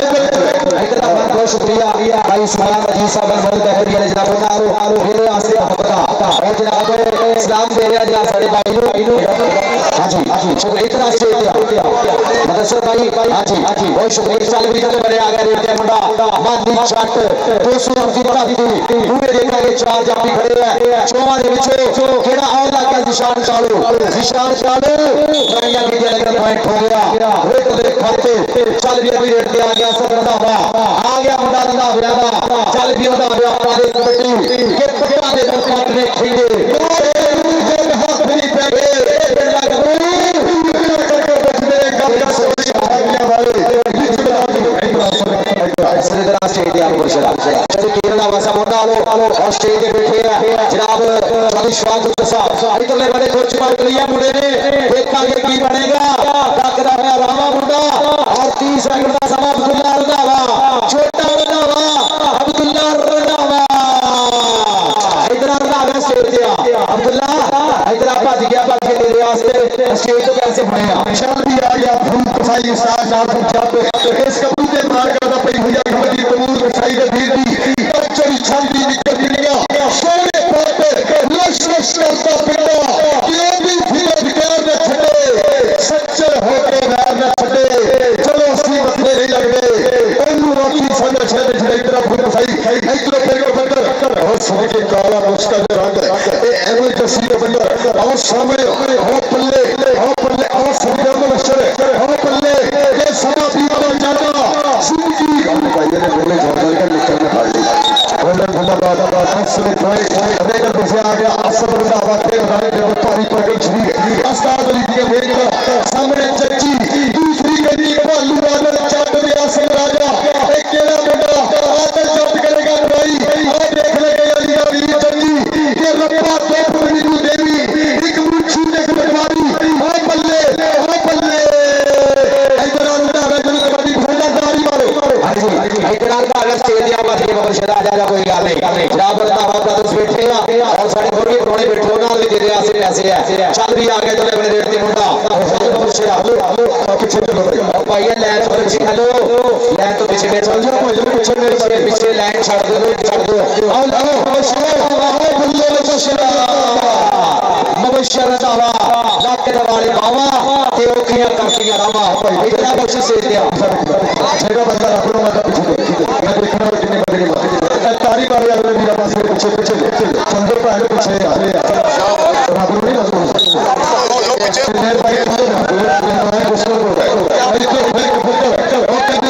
बहुत शुक्रिया भाई इस्माइल अजीज साहब बहुत बेहतरीन है जनाब उतारो मेरे आस्ते मोहब्बत और जनाब इस्लाम दे रहा जनाब सारे भाई हां जी शुक्रिया इतना से मदरसा भाई हां जी बहुत शुक्रिया साल भी तो बड़े आ गए रेटे मुंडा मानी छट 280 पूरे देखा के 4 जाफी खड़े है 6 दे विच केड़ा और लाका निशान चालू निशान चालू राइया की जगह पॉइंट हो गया रेट दे खाते चल भी अभी रेट पे आ गया सब रंधावा आ गया मुंडा रंधावा चल भी रंधावा अपने कबड्डी के पट्टा दे मुकात ने खेले हाथ भी बैठे बिरला गबरू करके बचने का सोच आगे वाले सरिदरा स्टेडियम पुरशरा चलो केरला वासा मुंडा लो और स्टेज पे बैठे हैं जनाब चौधरी श्वास साहब इधरले बड़े कोच पर लिया मुंडे ने देखा ये की बनेगा टकरा है रामा मुंडा और 30 सेकंड का समय अब्दुल्ला रंधावा छोटा रंधावा अब्दुल्ला रंधावा इधर रंधावा स्टेज पे अब्दुल्ला इधर भज गया भज के तेरे वास्ते स्टेज तो कैसे बनेगा चल भी आ गया हम कसाई साथ साथ जब इस कबूतर के मार का पई हुई कबड्डी तमूर कसाई के भीड़ दी चली छाती निकल गया सोने पे लश लश करता पिंडा ये भी फिर बिकार न छड़े सच्चर होके वैर न छड़े चलो असली बंदे नहीं लगदे ओनू रोटी समझ छड़े छड़े तरफ कसाई इधर फिर के बंदर और सोने के काला मुस्का दे रंग ए एवल जसी के बंदर और सामने हो पल्ले और समुद्र में लश्कर हो पल्ले ये समा पीता जाता जिंदगी भाई ने बोले जोरदार का निकलने वाली गोल्डन धन्यवाद असली भाई रेडर पे से आ गया असद रंधावा के भाई ने पारी पकड़ छुरी अस्ताद अली के बेटे सामने चच्ची दूसरी गली भालू राजा चाटरे आसन राजा एक केड़ा मुंडा आकर जब्त करेगा भाई आ देख लेगा अली का वीर चंदी ये रब्बा तो पूरी देवी एक मुंशी ने गुरबानी आ बल्ले इधर रंधावा जन कबड्डी भोला दारी मारो इधर रंधावा स्टेडियम में के बरशदा जा कोई गल नहीं जनाब रंधावा ब्रदर्स बैठे हैं और सारे मुर्गे पुराने बैठे होना ले दे ऐसे पैसे है चल भी आगे चले बड़े रेट ते मुंडा बरशदा हेलो पीछे चलो भाई लाइन पर पीछे हेलो लाइन तो पीछे में चल जाओ पीछे लाइन छोड़ दो आओ बल्ले मुबशर रंधावा लाख वाले बावा ते ओखियां करतियां रामा इतना बख्शिश से दिया जगह बंदा अपनों में पीछे मैं देखना कितने बंदे ने तारी मारे अगले मेरा पास पीछे चंदो पे आगे पीछे आ रहे हैं बाबू नहीं लगो पीछे मेरे भाई मैं उसको बोल रहा हूं इसको फेंक और कहते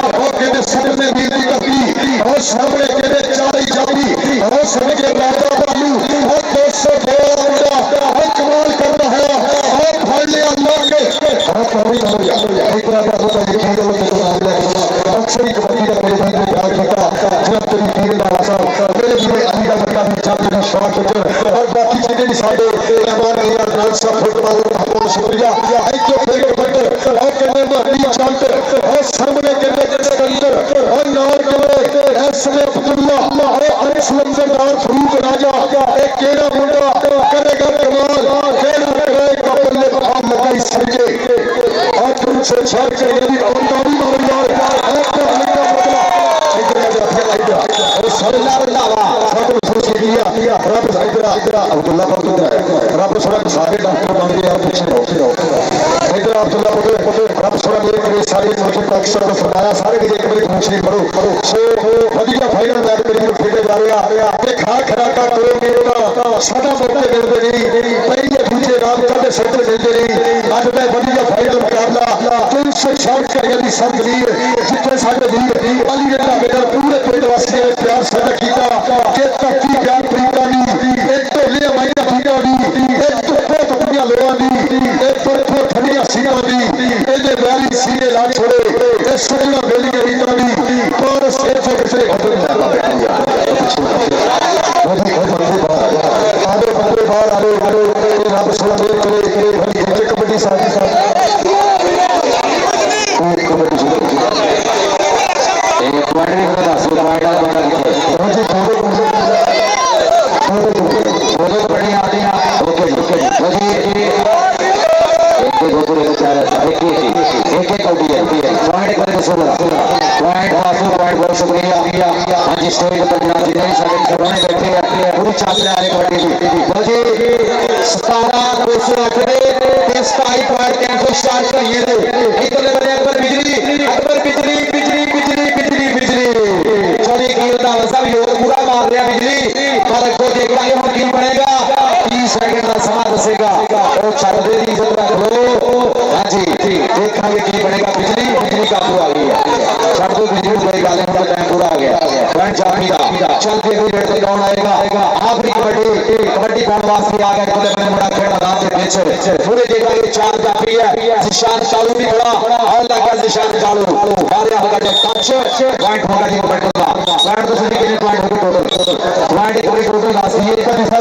और कहते सामने नीति कपी और सामने कहते चारी जाती और सभी के राजा बालू और 200 मुंडा और कमाल कर रहा है और फाड़ लिया अल्लाह के आप नहीं हो गया एक बार होता है खेल में तो अक्सरी कबड्डी का मेरे भाई ने याद रखा जब तेरी टीम का आसाम मेरे लिए अली का बच्चा भी चैंपियन शॉट और बाकी चीजें भी सारे मेहमान यार राज साहब फुटबॉल का बहुत शुक्रिया एक जो खेल बंदर और कहने में अली चांद और सामने कहने सिकंदर और नाल कहने ऐसे अब्दुल्ला और अनसलमदार फरूक राजा एक केड़ा मुंडा करेगा कमाल केड़ा करेगा बल्ले आप लगाई सके और तुमसे छाड़ के यदि औंदारी मारो यार अब्दुल्ला रब थोड़ा सारे डॉक्टर बन गए आप पीछे इधर अब्दुल्ला रब थोड़ा मेरे करीब सारे मुल्क अक्सर को फरमाया सारे की एक बार पूछनी करो सो वधिया फाइनल मैच मेरे को खेले जा रहा है खा खरा का कोई मेरे का सादा मौके मिलते नहीं पहले दूसरे राम का सेंटर मिलते नहीं आज मैं वधिया फाइनल मुकाबला 360 का यदि सब वीर जितने सारे वीर अली रंधा मेरा पूरे पिंड वासियों ने प्यार साझा किया कि तकी प्यार प्रीता नी एक तो ले माइना पीना नी एक तो बहुत दुनिया लोआ नी एक तो ठंडिया सीना नी एने वाली सीने ला छोड़े ए सजना बेली के रीता नी और सेफ से होटल में आगे बंदे बाहर आए रब सोना मेरे करे कबड्डी साथ देखा ये हम की बनेगा 30 सेकंड का समा दसेगा और छड़दे दी इज्जत रख लो। हां जी देखा ये की बनेगा बिजली काबू आ गई है छड़ दो बिजली कोई गाल नहीं टाइम पूरा आ गया पॉइंट जाफीदा चलते हुए रेड पे कौन आएगा आखिरी कबड्डी कौन वास्ते आ गया खुले में बड़ा खेल मैदान के बीच पूरे देखा ये 4 जाफी है निशान चालू भी खड़ा और लगा निशान चालू बारे होगा जो टच पॉइंट होगा जी कबड्डी का पॉइंट तो सभी के लिए पॉइंट होगा टोटल पॉइंट पूरे टोटल वास्ते ये का दिशा